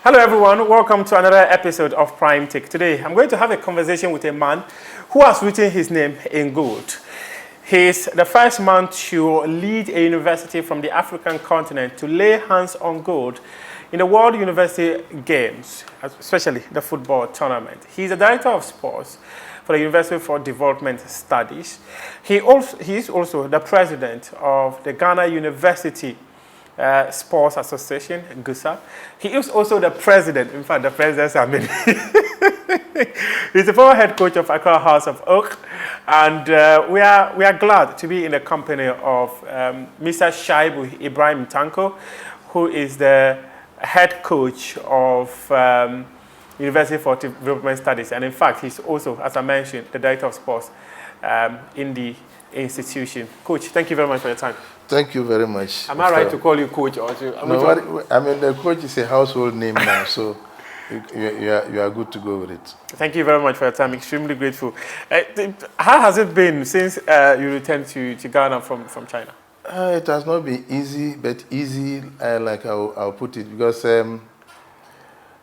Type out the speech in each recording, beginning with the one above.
Hello everyone, welcome to another episode of Prime Take. Today I'm going to have a conversation with a man who has written his name in gold. He's the first man to lead a university from the African continent to lay hands on gold in the World University Games, especially the football tournament. He's the director of sports for the University for Development Studies. He is also the president of the Ghana University Sports Association, GUSA. He is also the president, in fact, the presidents are many. He's the former head coach of Accra House of Oak, and we are glad to be in the company of Mr. Shaibu Ibrahim Tanko, who is the head coach of University for Development Studies, and in fact, he's also, as I mentioned, the director of sports in the institution. Coach, thank you very much for your time. Thank you very much. Am I right to call you coach? Or no, I mean, the coach is a household name now, so you are good to go with it. Thank you very much for your time. Extremely grateful. How has it been since you returned to Ghana from China? It has not been easy, but easy, like I'll put it, because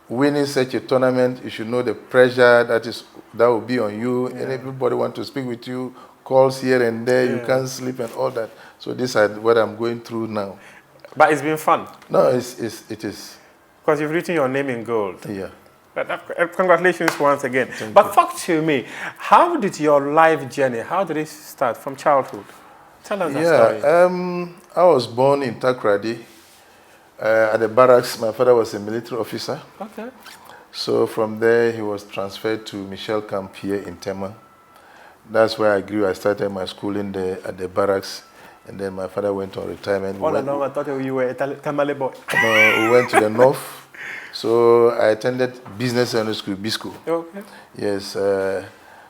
winning such a tournament, you should know the pressure that will be on you, and everybody want to speak with you, calls here and there, you can't sleep and all that. So this is what I'm going through now. But it's been fun? No, it is. Because you've written your name in gold. Yeah. Congratulations once again. Thank but you. Talk to me, how did your life journey, how did it start from childhood? Tell us that story. I was born in Takrady at the barracks. My father was a military officer. Okay. So from there, he was transferred to Michel Camp here in Tema. That's where I grew. I started my schooling at the barracks. And then my father went on retirement. All along, I thought you were a Tamale boy. No, we went to the north. So I attended business secondary school, B-School. Okay. Yes.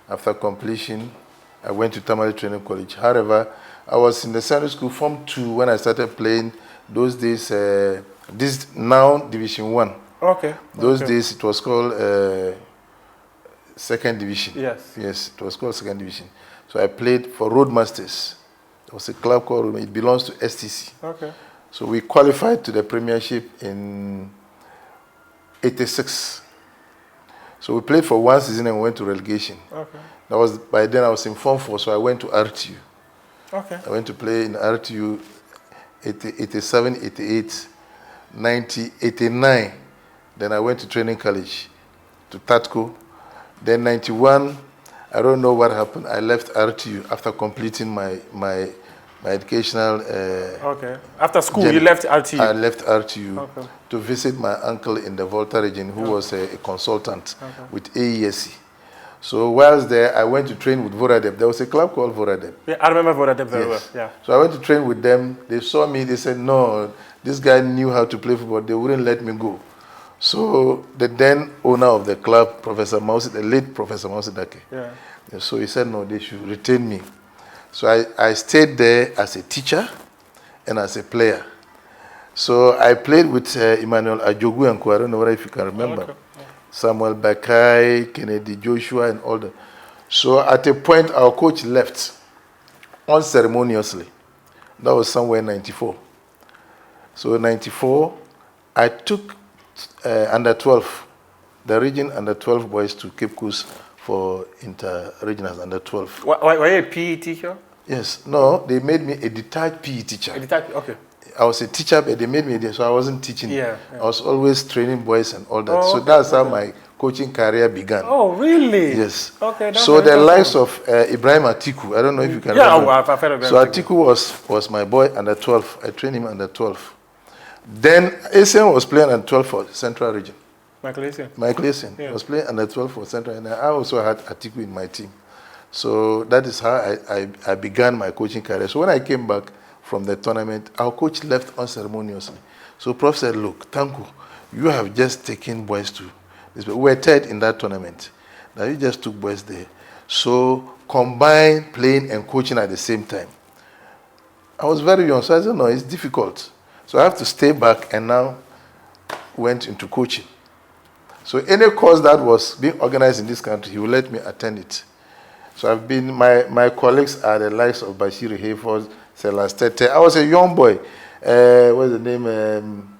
After completion, I went to Tamale Training College. However, I was in the secondary school Form 2 when I started playing. Those days, this now Division 1. Okay. Those days it was called Second Division. Yes. Yes, it was called Second Division. So I played for Roadmasters. There was a club called Roadmasters. It belongs to STC. Okay. So we qualified to the Premiership in 86. So we played for one season and went to relegation. Okay. By then I was in Form 4, so I went to RTU. Okay. I went to play in RTU 87, 88, 90, 89. Then I went to training college, to Kotoko. Then 91, I don't know what happened. I left RTU after completing my educational okay. After school, journey. You left RTU? I left RTU to visit my uncle in the Volta region, who was a consultant with AESC. So whilst there, I went to train with Voradeb. There was a club called Voradeb. Yeah, I remember Voradeb very well. Yeah. So I went to train with them. They saw me. They said, no, this guy knew how to play football. They wouldn't let me go. So the then owner of the club, Professor Mausi, the late Professor Mausi Dake. Yeah. So he said, no, they should retain me. So I stayed there as a teacher and as a player. So I played with Emmanuel Ajogu and I don't know if you can remember. Okay. Yeah. Samuel Bakai, Kennedy Joshua, and all that. So at a point, our coach left unceremoniously. That was somewhere in 94. So in 94, I took under 12, the region under 12 boys to Cape Coast for inter-regionals under 12. Were you a PE teacher? Yes. No, they made me a detached PE teacher. A detached, okay. I was a teacher, but they made me there, so I wasn't teaching. Yeah. I was always training boys and all that. Oh, so that's how my coaching career began. Oh, really? Yes. Okay. So the likes of Ibrahim Atiku, I don't know if you can remember. Yeah, I've heard of So Atiku was my boy under 12. I trained him under 12. Then Asian was playing under 12 for Central Region. Michael Asian was playing under 12 for Central, and I also had Atiku in my team. So that is how I began my coaching career. So when I came back from the tournament, our coach left unceremoniously. So Prof said, look, Tanko, you have just taken boys to this. We were third in that tournament. Now you just took boys there. So combine playing and coaching at the same time. I was very young, so I said, no, it's difficult. So I have to stay back, and now went into coaching. So any course that was being organized in this country, he will let me attend it. So I've been, my colleagues are the likes of Bashir Hayford, Celastete. I was a young boy. What's the name?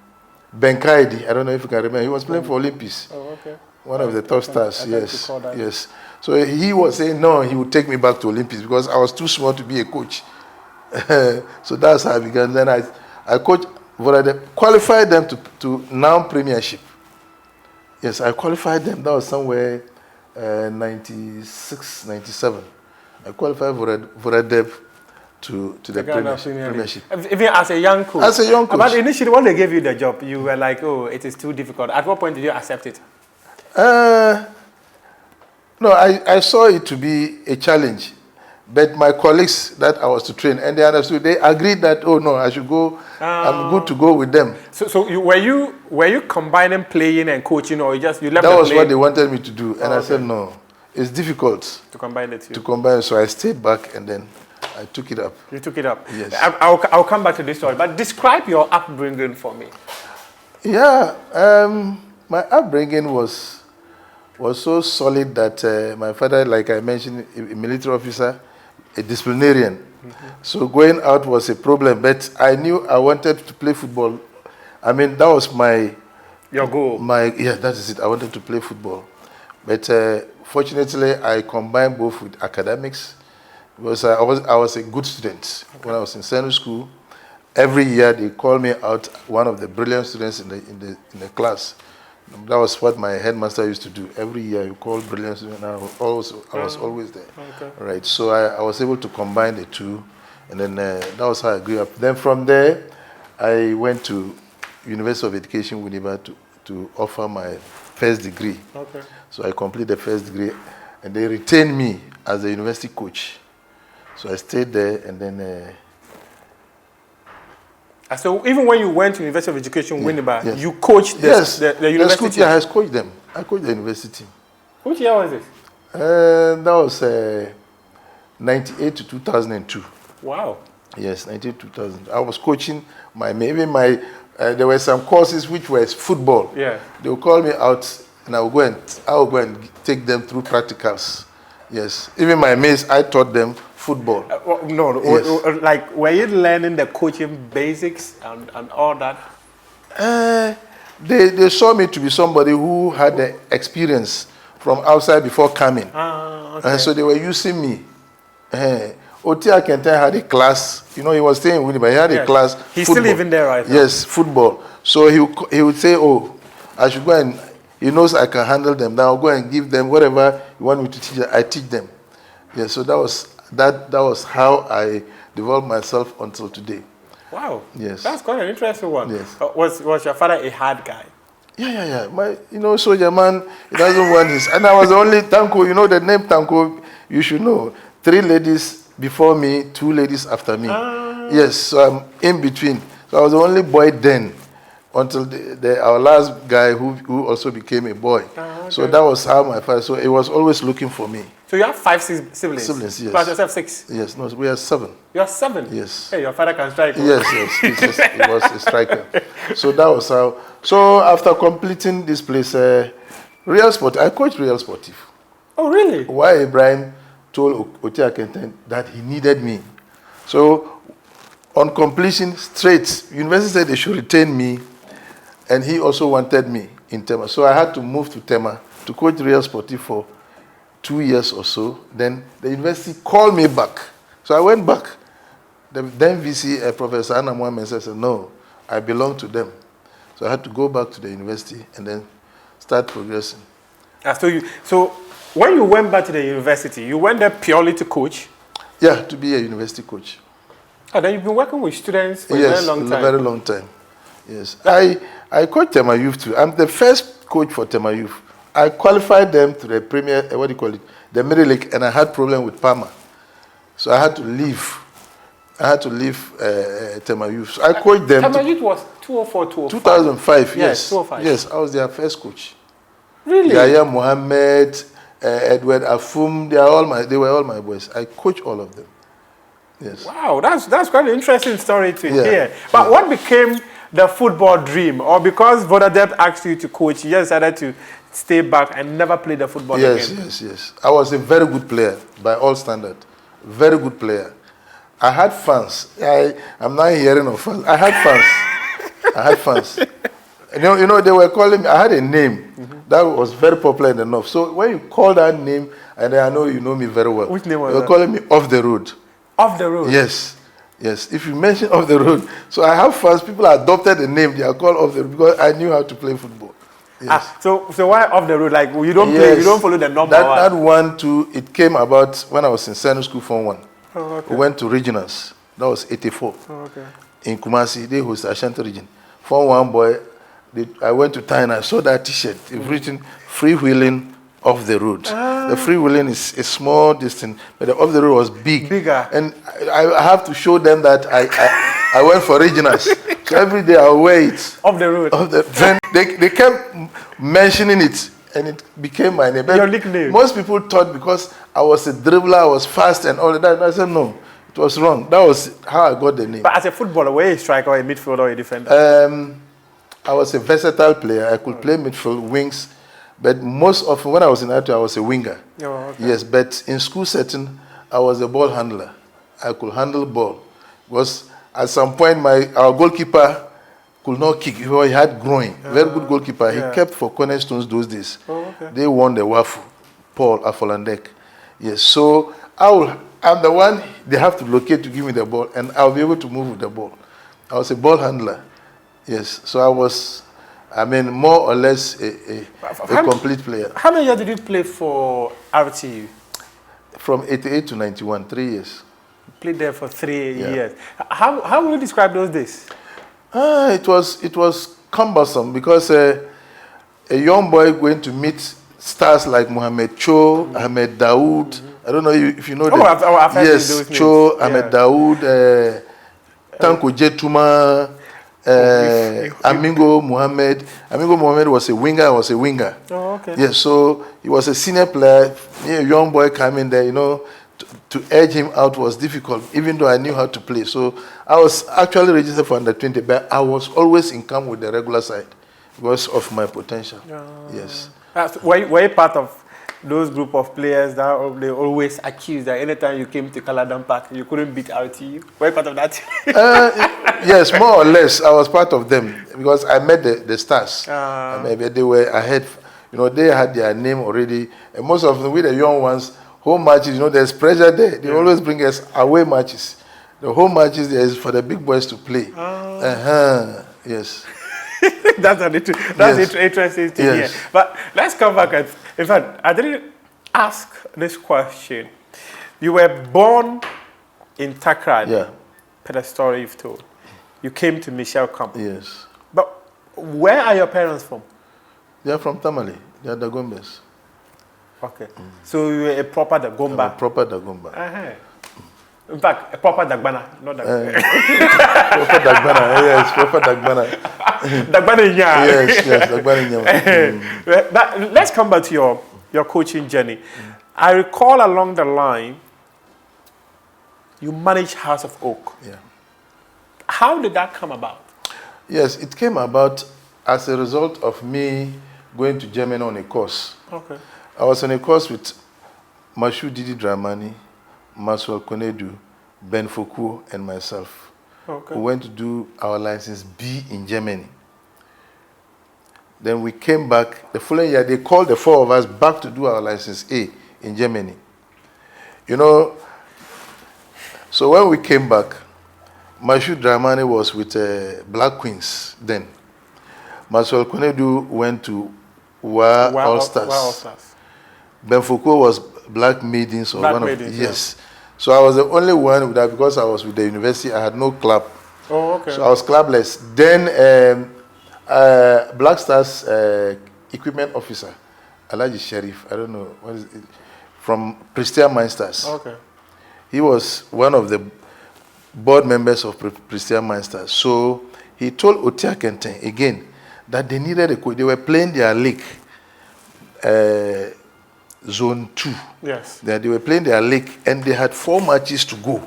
Benkaidi, I don't know if you can remember. He was playing for Olympics. Oh, okay. One of the top stars, yes. Yes. So he was saying, no, he would take me back to Olympics because I was too small to be a coach. So that's how I began. Then I coached, qualified them to now Premiership. Yes, I qualified them. That was somewhere 96, 97. I qualified Voradeb to the Premiership. Even as a young coach? As a young coach. But initially, when they gave you the job, you were like, oh, it is too difficult. At what point did you accept it? No, I saw it to be a challenge. But my colleagues that I was to train, and they understood, they agreed that, oh no, I should go, I'm good to go with them. So were you combining playing and coaching, or you left That was what they wanted me to do. And I said, no, it's difficult. To combine the two. To combine, so I stayed back and then I took it up. You took it up? Yes. I'll come back to this story, but describe your upbringing for me. Yeah, my upbringing was so solid that my father, like I mentioned, a military officer, a disciplinarian. Mm-hmm. So going out was a problem, but I knew I wanted to play football. I mean, that was your goal. Yeah, that is it. I wanted to play football. But fortunately, I combined both with academics because I was a good student. Okay. When I was in senior school, every year they called me out one of the brilliant students in the class. That was what my headmaster used to do. Every year you call brilliant students, and I was always there. Okay. Right. So I was able to combine the two, and then that was how I grew up. Then from there, I went to University of Education, Winneba, to offer my first degree. Okay. So I completed the first degree, and they retained me as a university coach. So I stayed there, and then. So even when you went to University of Education, Winneba, yes. You coached the university? Yes, I coached them. I coached the university. Which year was this? That was 98 to 2002. Wow. Yes, 98 to 2000. I was coaching there were some courses which were football. Yeah. They would call me out, and I would go and take them through practicals. Yes. Even my mates, I taught them football. Yes. Like, were you learning the coaching basics and all that? They saw me to be somebody who had the experience from outside before coming. Okay. And so they were using me. Otia Kenten had a class. You know, he was staying with me, but he had a class. He's football. Still even there right now? Yes, football. So he would say, oh, I should go and, he knows I can handle them. Now I'll go and give them whatever you want me to teach them. I teach them. Yes, so that was how I developed myself until today. Wow. Yes. That's quite an interesting one. Yes. Was your father a hard guy? Yeah. Soldier man, he doesn't want his. And I was the only Tanko, the name Tanko, you should know. 3 ladies before me, 2 ladies after me. Yes, so I'm in between. So I was the only boy then until our last guy who also became a boy. Okay. So that was how my father, so he was always looking for me. So you have 5 siblings? Siblings, yes. Plus yourself 6? Yes, no, we are 7. You are 7? Yes. Hey, your father can strike. Yes, he was a striker. So that was how. So after completing this place, Real Sport, I coached Real Sportif. Oh, really? Why Ibrahim told Otia Kenten that he needed me. So on completion, straight, university said they should retain me, and he also wanted me in Tema. So I had to move to Tema to coach Real Sportif for 2 years or so. Then the university called me back. So I went back. The then VC, Professor Anna Mohamed said, no, I belong to them. So I had to go back to the university and then start progressing. So when you went back to the university, you went there purely to coach? Yeah, to be a university coach. Oh, then you've been working with students for a very long time? Yes, a very long time. Yes. I coached Tema Youth too. I'm the first coach for Tema Youth. I qualified them to the Premier, the Middle League, and I had problem with Parma. So I had to leave. Tema Youth. So I coached them. Tema Youth was 2004, 2005. 2005, yes. 2005. Yes, I was their first coach. Really? Yaya Mohammed, Edward Afum, they were all my boys. I coached all of them. Yes. Wow, that's quite an interesting story to hear. But what became the football dream? Or because Vodadep asked you to coach, you just decided to stay back and never play the football again? Yes. I was a very good player by all standards. Very good player. I had fans. I'm not hearing of fans. I had fans. You know, they were calling me. I had a name that was very popular in the north. So when you call that name, and I know you know me very well. Which name was that? They were calling me Off the Road. Off the Road? Yes. Yes. If you mention Off the Road, so I have fans, people adopted the name, they are called Off the Road because I knew how to play football. Yes. So why Off the Road? Like you don't play, you don't follow the number. That one too, it came about when I was in senior school Form 1. Oh, okay. We went to regionals. That was 84. Oh, okay. In Kumasi, they host Ashanti region. Form 1 boy, I went to town and I saw that T-shirt. It's written freewheeling off the road. The freewheeling is a small distance, but the off the road was bigger. And I have to show them that I went for regionals. So every day I wear it. Off the road. Then they kept mentioning it, and it became my name. Your nickname. Most people thought because I was a dribbler, I was fast and all that. And I said no, it was wrong. That was how I got the name. But as a footballer, were you a striker or a midfielder or a defender? I was a versatile player. I could play midfield, wings, but most often when I was in Ato, I was a winger. Oh, okay. Yes, but in school setting, I was a ball handler. I could handle ball. Because at some point, our goalkeeper could not kick. He had groin. Very good goalkeeper. He kept for cornerstones those days. Oh, okay. They won the WAFU, Paul Afolandek. Yes, so I'm the one they have to locate to give me the ball, and I'll be able to move with the ball. I was a ball handler. Yes, so I was, more or less a complete player. How many years did you play for RTU? From 88 to 91, 3 years. You played there for 3 years. How would you describe those days? It was cumbersome because a young boy going to meet stars like Mohamed Cho, Ahmed Daoud. I don't know if you know them. I've heard yes, those Cho, names. Ahmed Daoud, Tanko Jetuma, Amingo Mohamed. Amingo Mohamed was a winger. I was a winger. Oh, okay. Yes, so he was a senior player. A young boy coming there, to edge him out was difficult, even though I knew how to play. So I was actually registered for under 20, but I was always in camp with the regular side because of my potential. Yes. Were you part of those group of players that they always accused that anytime you came to Caladon Park, you couldn't beat RTU? Were you part of that? Yes, more or less. I was part of them because I met the stars. Maybe they were ahead. They had their name already. And most of them, with the young ones, home matches, there's pressure there. They always bring us away matches. The home matches there is for the big boys to play. Yes. That's interesting to hear. But let's come back. In fact, I didn't ask this question. You were born in Takrad. Yeah. Per the story you've told. You came to Michelle Camp. Yes. But where are your parents from? They are from Tamale. They are Dagombes. Okay. So you were a proper Dagomba. I'm a proper Dagomba. In fact, a proper Dagbana, not Dagbana. Proper Dagbana, yes, proper Dagbana. Dagbana Nya. Yes, Dagbana Nya. Let's come back to your coaching journey. I recall along the line, you managed House of Oak. Yeah. How did that come about? Yes, it came about as a result of me going to Germany on a course. Okay. I was on a course with Mashu Didi Dramani, Maswell Konedu, Ben Foucault, and myself. Okay. We went to do our license B in Germany. Then we came back. The following year, they called the four of us back to do our license A in Germany. So when we came back, Mashu Dramani was with Black Queens then. Maswell Konedu went to All Stars. Ben Foucault was Black Maidens or one of yes. So I was the only one with that because I was with the university. I had no club. Oh, okay. So I was clubless. Then Black Stars equipment officer, Alaji Sheriff, I don't know what is it, from Prestia Mindstars. Okay. He was one of the board members of Prestia Mindstars. So he told Otia Kenten again that they needed a coach. They were playing their league. Zone 2. Yes. They were playing their league and they had 4 matches to go.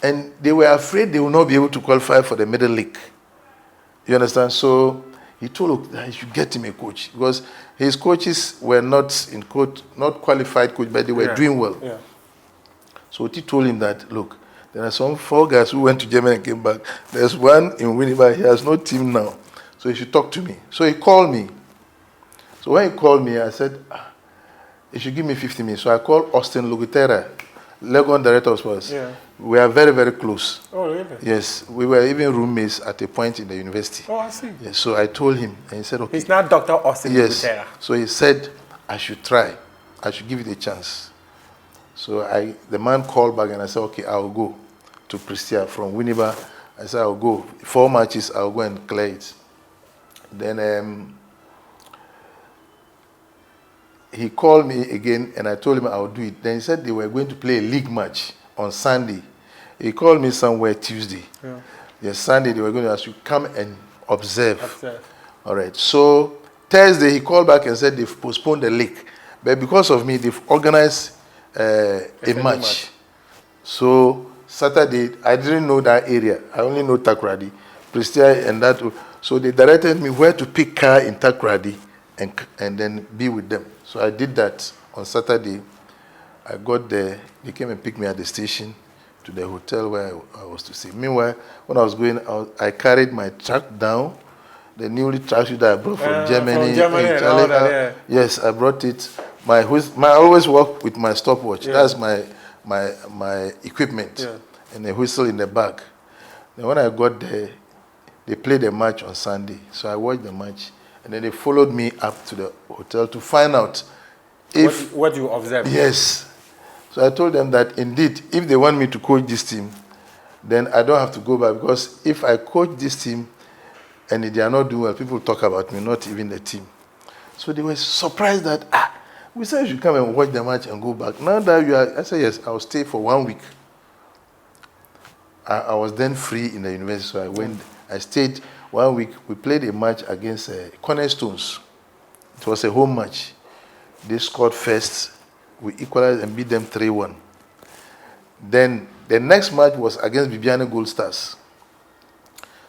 And they were afraid they would not be able to qualify for the middle league. You understand? So he told him that he should get him a coach because his coaches were not qualified coach, but they were doing well. Yeah. So he told him that, look, there are some 4 guys who went to Germany and came back. There's one in Winnipeg, he has no team now. So he should talk to me. So he called me. So when he called me, I said, he should give me 50 minutes. So I called Austin Lugutera, Legon Director of Sports. Yeah. We are very, very close. Oh, really? Yes. We were even roommates at a point in the university. Oh, I see. Yes. So I told him, and he said, okay. He's not Dr. Austin Yes. Lugutera. So he said, I should try. I should give it a chance. So the man called back, and I said, okay, I'll go to Prestia from Winneba. I said, I'll go. 4 matches, I'll go and clear it. Then he called me again, and I told him I'll do it. Then he said they were going to play a league match on Sunday. He called me somewhere Tuesday. Yeah. Yes, Sunday they were going to ask you come and observe. All right. So Thursday he called back and said they've postponed the league, but because of me they've organized a match. So Saturday I didn't know that area. I only know Takoradi, Prestia, and that. So they directed me where to pick car in Takoradi and then be with them. So I did that on Saturday. I got there. They came and picked me at the station to the hotel where I was to stay. Meanwhile, when I was going out, I carried my truck down, the newly tracksuit that I brought from Germany. Yes, I brought it. I always walk with my stopwatch. Yeah. That's my equipment. Yeah. And a whistle in the bag. Then when I got there, they played a match on Sunday. So I watched the match. And then they followed me up to the hotel to find out if... What you observed? Yes. So I told them that indeed, if they want me to coach this team, then I don't have to go back, because if I coach this team and they are not doing well, people talk about me, not even the team. So they were surprised that, we said you should come and watch the match and go back. Now that you are... I said, yes, I'll stay for 1 week. I was then free in the university, so I went. I stayed 1 week. We played a match against Cornerstones. It was a home match. They scored first. We equalized and beat them 3-1. Then the next match was against Bibiani Gold Stars.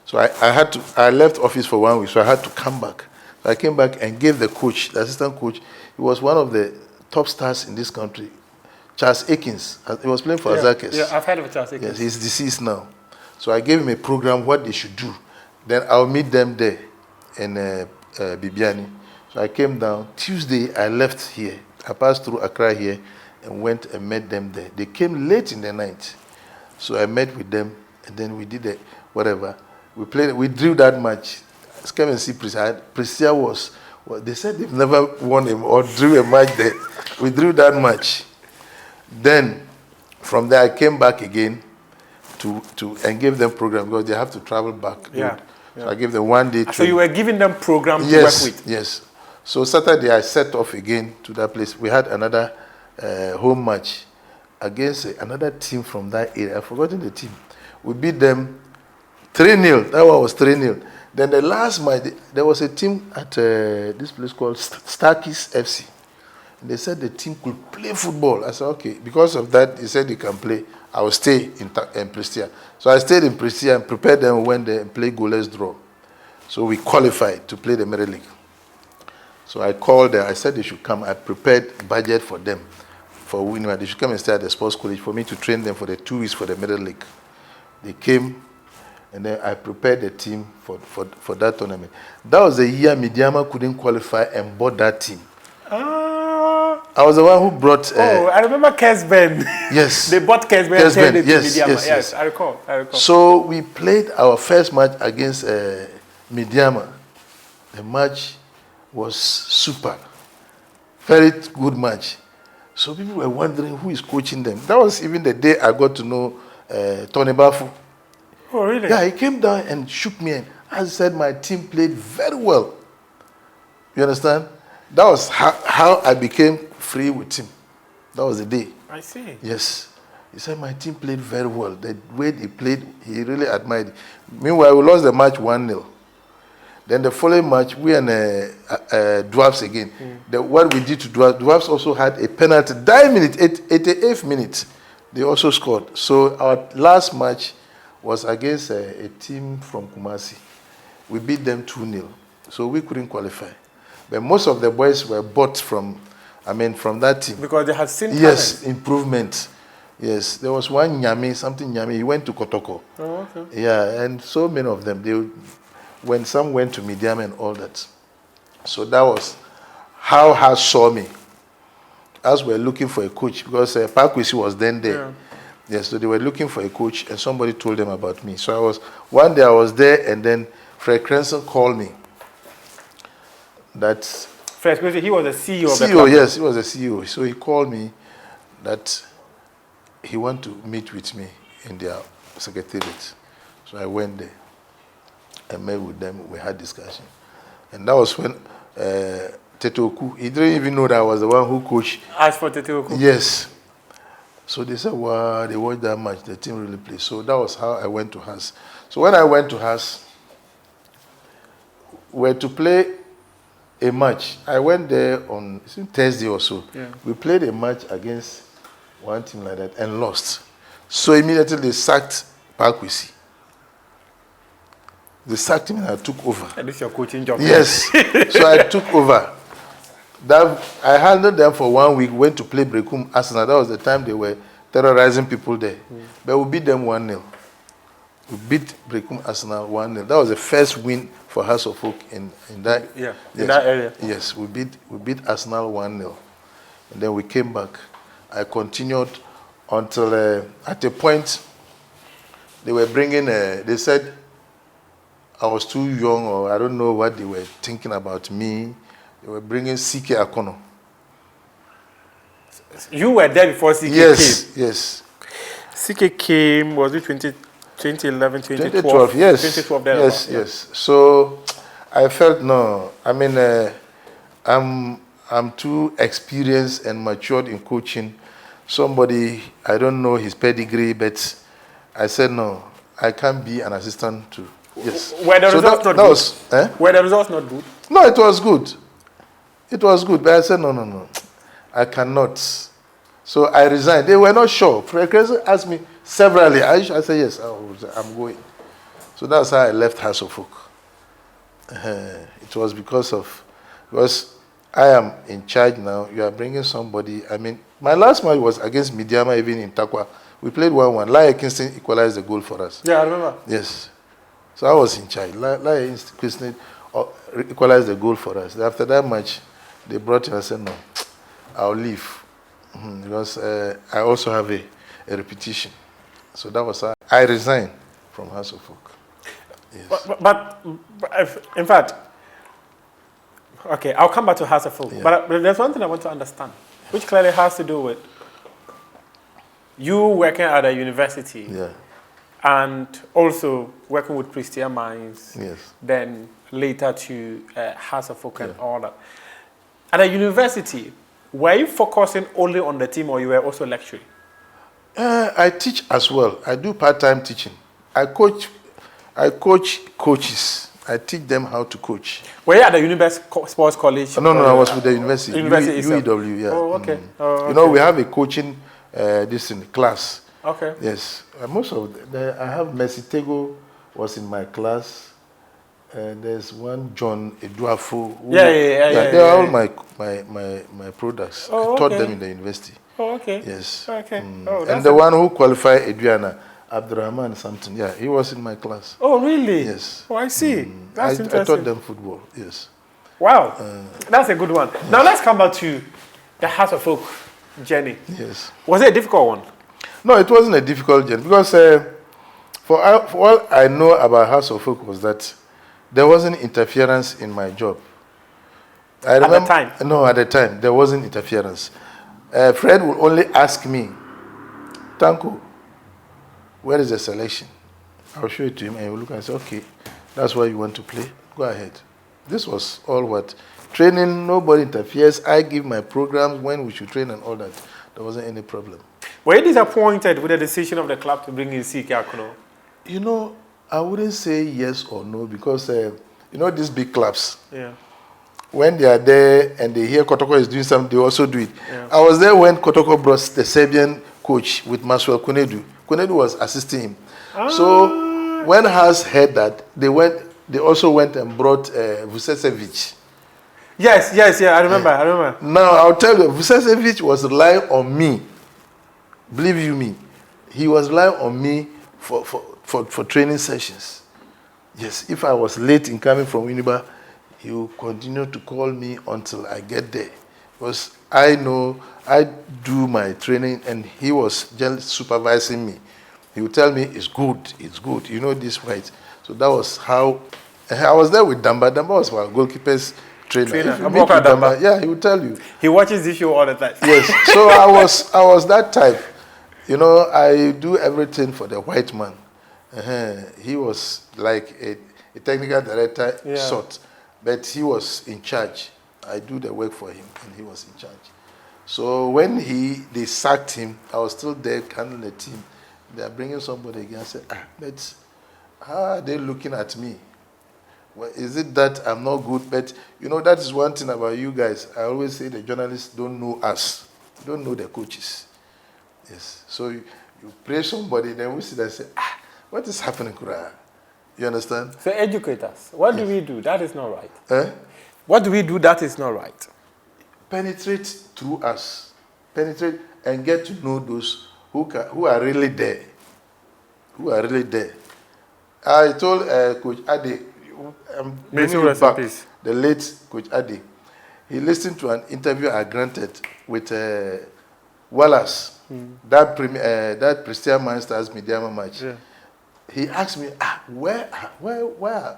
So I left office for 1 week, so I had to come back. So I came back and gave the coach, the assistant coach, he was one of the top stars in this country, Charles Akins. He was playing for Azakes. Yeah, I've heard of Charles Akins. Yes, he's deceased now. So I gave him a program, what they should do. Then I'll meet them there in Bibiani. So I came down. Tuesday, I left here. I passed through Accra here and went and met them there. They came late in the night. So I met with them, and then we did whatever. We drew that match. Let's come and see Prestia. Prestia was, they said they've never won him or drew a match there. We drew that match. Then, from there, I came back again and gave them program, because they have to travel back. Yeah. So I gave them 1 day. So you were giving them program to work with? Yes. So Saturday, I set off again to that place. We had another home match against another team from that area. I've forgotten the team. We beat them 3-0. That one was 3-0. Then the last match, there was a team at this place called Starkey's FC. And they said the team could play football. I said, okay. Because of that, they said they can play. I will stay in Prestia. So I stayed in Prestia and prepared them when they play goalless draw. So we qualified to play the Middle League. So I called them. I said they should come. I prepared budget for them. For winning. They should come and stay at the sports college for me to train them for the 2 weeks for the Middle League. They came, and then I prepared the team for that tournament. That was the year Midiama couldn't qualify and bought that team. I was the one who brought... I remember Kesben. Yes. They bought Kesben and turned it to Midiama. Yes, I recall. So we played our first match against Midiama. The match was super. Very good match. So people were wondering who is coaching them. That was even the day I got to know Tony Bafu. Oh, really? Yeah, he came down and shook me. And I said my team played very well. You understand? That was how I became free with him. That was the day. I see. Yes. He said my team played very well. The way they played, he really admired it. Meanwhile, we lost the match 1-0. Then the following match, we and Dwarfs again. What we did to Dwarfs also had a penalty. 88th minute, they also scored. So our last match was against a team from Kumasi. We beat them 2-0. So we couldn't qualify. But most of the boys were bought from that team. Because they had seen talent. Improvement. Yes, there was one Nyame, he went to Kotoko. Oh, okay. Yeah, and so many of them. when some went to Medium and all that. So that was how Has saw me. As we're looking for a coach, because Parkwisi was then there. Yeah. Yes, so they were looking for a coach, and somebody told them about me. So one day I was there, and then Fred Crenson called me. That Fred Crenson, he was the CEO of the club. Yes, he was the CEO. So he called me that he wanted to meet with me in their secretariat. So I went there. I met with them. We had discussion, and that was when Kotoko. He didn't even know that I was the one who coached. As for Kotoko? Yes. So they said, wow, they watched that match. The team really played. So that was how I went to Has. So when I went to Has, we were to play a match. I went there on Thursday or so. Yeah. We played a match against one team like that and lost. So immediately they sacked Parkwisi. They sacked him and I took over. And this is your coaching job? Yes. So I took over. I handled them for 1 week, went to play Brekum Arsenal. That was the time they were terrorizing people there. But we beat them 1-0. We beat Brekum Arsenal 1-0. That was the first win for House of Folk in that, in that area. Yes, we beat Arsenal 1-0. And then we came back. I continued until at a point they were bringing, they said I was too young, or I don't know what they were thinking about me. They were bringing CK Akono. You were there before CK came? Yes. CK came, was it 2011, 2012? Yes. 2012 there. Yes. So I felt, no, I mean, I'm too experienced and matured in coaching. Somebody, I don't know his pedigree, but I said, no, I can't be an assistant to. Yes. Were the results not good? Were the results not good? No, it was good. It was good, but I said, no. I cannot. So I resigned. They were not sure. Fred Crenson asked me severally. I said, yes, I'm going. So that's how I left House of Folk. It was because I am in charge now. You are bringing somebody. I mean, my last match was against Midiama, even in Takwa. We played 1-1. Laia Kingston equalized the goal for us. Yeah, I remember. Yes. So I was in charge. Laia Kingston equalized the goal for us. After that match, they brought him and said, no, I'll leave. Because I also have a repetition. So that was how I resigned from House of Folk. Yes. But in fact, okay, I'll come back to House of Folk. Yeah. But there's one thing I want to understand, which clearly has to do with you working at a university. Yeah. And also working with Christian Minds. Yes. Then later to House of Folk and all that. At a university, were you focusing only on the team, or you were also lecturing? I teach as well. I do part-time teaching. I coach coaches. I teach them how to coach. Were you at the University Sports College? No, I was with the university. UEW, yeah. Oh, okay. Okay. You know, we have a coaching class. Okay. Yes. Most of I have Mercy Tego was in my class. There's one John Eduafo. Yeah. They are all my products. Oh, I taught them in the university. Oh, okay. Yes. Okay. And the one who qualified, Adriana Abdurrahman something. Yeah, he was in my class. Oh, really? Yes. Oh, I see. That's interesting. I taught them football. Yes. Wow. That's a good one. Yes. Now let's come back to the House of Folk journey. Yes. Was it a difficult one? No, it wasn't a difficult journey because for all I know about House of Folk was that there wasn't interference in my job. I remember, at the time? No, at the time, there wasn't interference. Fred would only ask me, Tanko, where is the selection? I'll show it to him, and he will look and say, okay, that's why you want to play. Go ahead. This was all what? Training, nobody interferes. I give my programs when we should train and all that. There wasn't any problem. Were you disappointed with the decision of the club to bring in CK Akono? You know, I wouldn't say yes or no because, you know, these big clubs, when they are there and they hear Kotoko is doing something, they also do it. Yeah. I was there when Kotoko brought the Serbian coach with Maswell Kunedu. Kunedu was assisting him. So when Has heard that, they also went and brought Vucesevic. Yes, I remember. Now, I'll tell you, Vucesevic was relying on me. Believe you me. He was relying on me for training sessions. Yes, if I was late in coming from Uniba, he will continue to call me until I get there. Because I know I do my training and he was just supervising me. He would tell me, it's good, you know this right. So that was how, I was there with Damba. Damba was our goalkeeper's trainer. If you meet with Damba, yeah, he would tell you. He watches this show all the time. Yes, so I was that type. You know, I do everything for the white man. He was like a technical director sort, but he was in charge. I do the work for him, and he was in charge. So when they sacked him, I was still there handling the team. They are bringing somebody again. I said, but how are they looking at me? Well, is it that I'm not good? But, you know, that is one thing about you guys. I always say the journalists don't know us. Don't know the coaches. Yes. So you praise somebody, then we sit there and say, what is happening, Kura? You understand? So educate us. What do we do? That is not right. What do we do that is not right? Penetrate through us. Penetrate and get to know those who are really there. Who are really there. I told Coach Ade, I'm bringing you back, the late Coach Ade. He listened to an interview I granted with Wallace, that Christian Master's Media match. Yeah. He asked me, where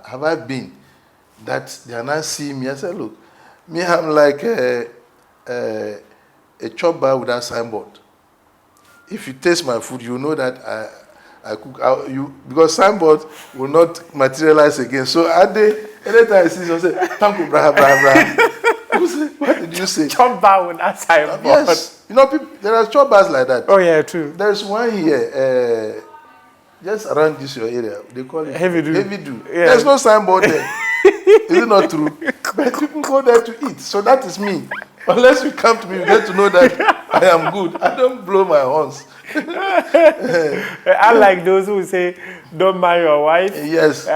have I been that they are not seeing me? I said, look, me, I'm like a chop bar without signboard. If you taste my food, you know that I cook. Because signboard will not materialize again. So anytime I see someone say, Tanko, bra. What did you say? Chop bar without signboard. Yes. You know, there are chop bars like that. Oh, yeah, true. There's one here, just around this your area. They call it Heavy Do. Heavy Do. Yeah. There's no signboard there. Is it not true? But people go there to eat. So that is me. Unless you come to me, you get to know that I am good. I don't blow my horns. Unlike those who say, don't marry your wife. Yes. So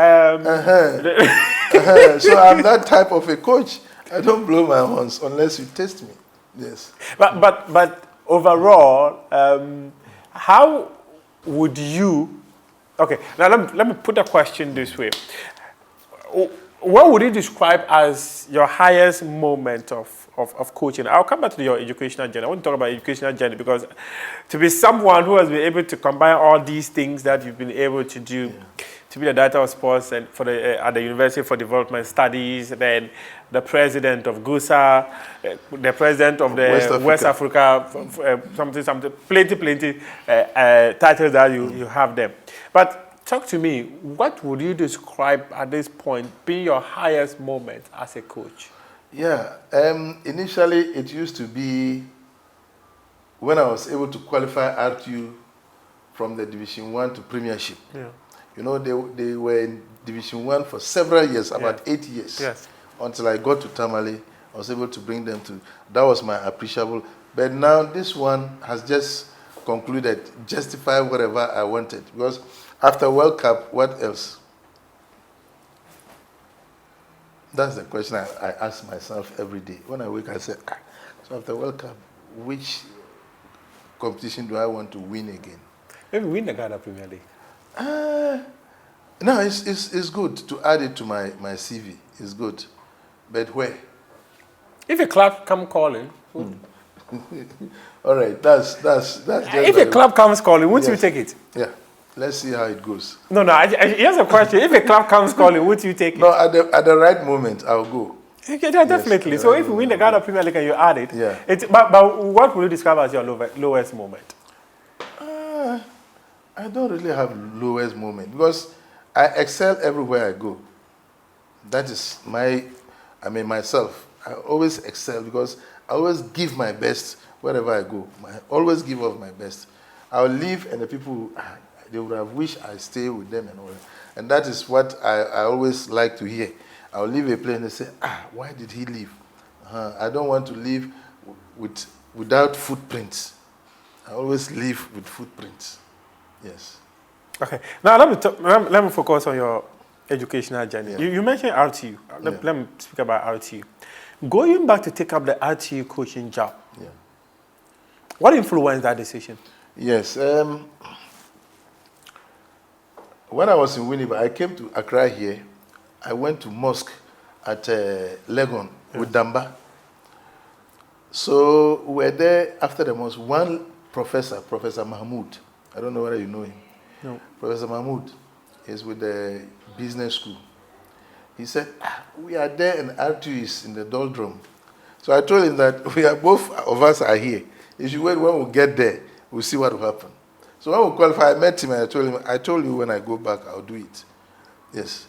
I'm that type of a coach. I don't blow my horns unless you test me. Yes. But overall, how would you... Okay, now let me put the question this way. What would you describe as your highest moment of coaching? I'll come back to your educational journey. I want to talk about educational journey because to be someone who has been able to combine all these things that you've been able to do, to be the director of sports and at the University for Development Studies, then the president of GUSA, the president of the West Africa something, plenty titles that you have them. But talk to me, what would you describe at this point being your highest moment as a coach? Yeah, initially it used to be when I was able to qualify RTU from the Division 1 to Premiership. Yeah. You know, they were in Division 1 for several years, about 8 years. Yes. Until I got to Tamale, I was able to bring them to, that was my appreciable. But now this one has just concluded, justify whatever I wanted. Because after World Cup, what else? That's the question I ask myself every day. When I wake, I say, so after World Cup, which competition do I want to win again? Maybe win the Ghana Premier League. No, it's good to add it to my CV. It's good. But where? If a club come calling. All right, that's just if a club comes calling, won't you take it? Yeah. Let's see how it goes. No, here's a question. If a club comes calling, would you take it? No, at the right moment, I'll go. Okay, definitely. Yes, so if you win the Ghana Premier League and you add it, but what would you describe as your lowest moment? I don't really have lowest moment because I excel everywhere I go. That is myself. I always excel because I always give my best wherever I go. I always give of my best. I'll leave and the people, they would have wished I stay with them and all that. And that is what I always like to hear. I'll leave a place and they say, why did he leave? I don't want to leave without footprints. I always leave with footprints. Yes. Okay. Now let me focus on your educational journey. Yeah. You mentioned RTU. Let me speak about RTU. Going back to take up the RTU coaching job. Yeah. What influenced that decision? Yes. when I was in Winnipeg, I came to Accra here. I went to mosque at Legon with Damba. So we were there after the mosque. One professor, Professor Mahmoud, I don't know whether you know him. No. Professor Mahmoud is with the business school. He said, we are there and R2 is in the doldrum. So I told him that both of us are here. If you wait, when we get there, we'll see what will happen. So when we qualify, I met him and I told him, I told you when I go back, I'll do it. Yes.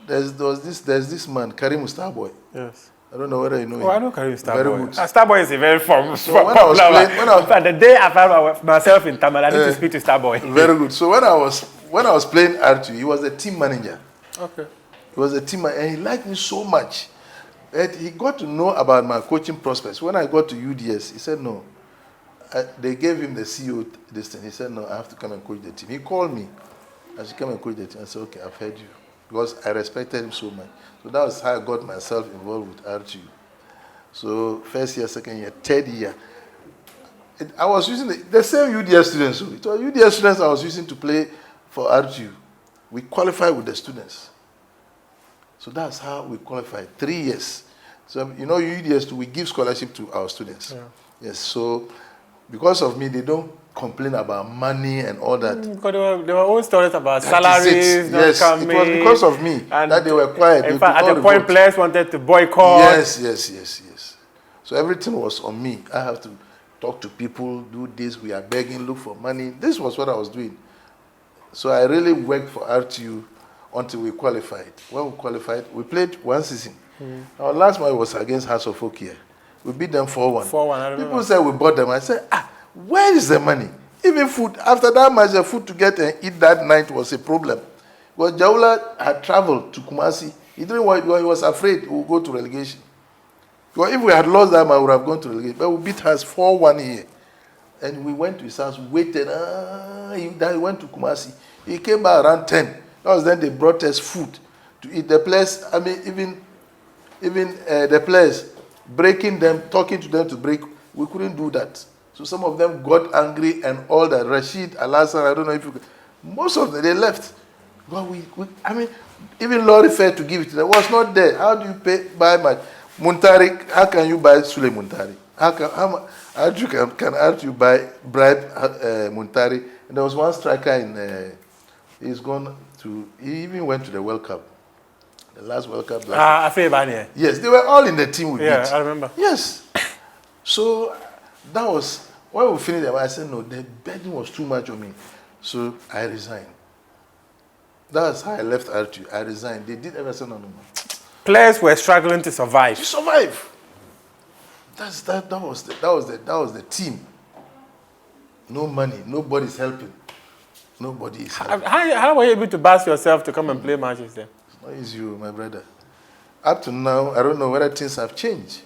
There's this man, Karim Starboy. Yes. I don't know whether you know him. Oh, I know Karim Starboy. Very good. Starboy is a very popular. So when I was playing, the day I found myself in Tamale, I need to speak to Starboy. Very good. So when I was playing R2, he was a team manager. Okay. He was a team manager, and he liked me so much that he got to know about my coaching prospects. When I got to UDS, he said no. They gave him the CEO this thing. He said no, I have to come and coach the team. He called me. I should come and coach the team. I said okay, I've heard you. Because I respected him so much. So that was how I got myself involved with R2. So first year, second year, third year. I was using the same UDS students. So it was UDS students I was using to play for R2. We qualified with the students. So that's how we qualified. 3 years. So, you know, UDS, we give scholarship to our students. Yeah. Yes, so because of me, they don't complain about money and all that. Because there were always stories about salaries not yes, coming. It was because of me that they were quiet. In fact, at the point, players wanted to boycott. Yes. So everything was on me. I have to talk to people, do this, we are begging, look for money. This was what I was doing. So I really worked for RTU until we qualified. When we qualified, we played one season. Our last match was against House of Folk here. We beat them 4-1. 4-1, I remember. People said we bought them. I said, where is the money? Even food. After that match, the food to get and eat that night was a problem. Because Jaula had traveled to Kumasi. He didn't want, he was afraid we would go to relegation. Because if we had lost that match, we would have gone to relegation. But we beat us 4-1 here. And we went to his house, waited. He went to Kumasi. He came back around 10. That was then they brought us food to eat. The players, I mean, even the players, breaking them, talking to them to break, we couldn't do that. So some of them got angry and all that. Rashid, Alassane, I don't know if you... Most of them, they left. But I mean, even law referred to give it to them. Was not there. How do you buy my... Muntari, how can you buy Sule Muntari? How do you bribe Muntari? And there was one striker in... he's gone to... He even went to the World Cup. The last World Cup. Yes, they were all in the team with me. Yeah, I remember. Yes. So that was... When we finished, I said, no, the burden was too much on me. So I resigned. That's how I left RTU. I resigned. They did everything on me. Players were struggling to survive. To survive. That was the team. No money. Nobody's helping. Nobody is helping. How were you able to bust yourself to come and play matches then? It's not easy, my brother. Up to now, I don't know whether things have changed.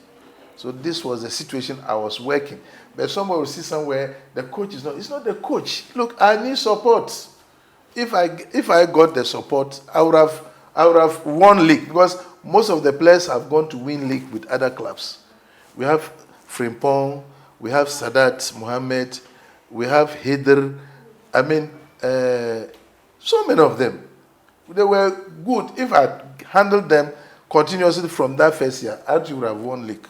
So this was the situation I was working. But somebody will see somewhere, the coach is not, it's not the coach. Look, I need support. If I got the support, I would have won league, because most of the players have gone to win league with other clubs. We have Frimpong, we have Sadat Mohammed, we have Hider. I mean, so many of them. They were good. If I handled them continuously from that first year, I would have won league.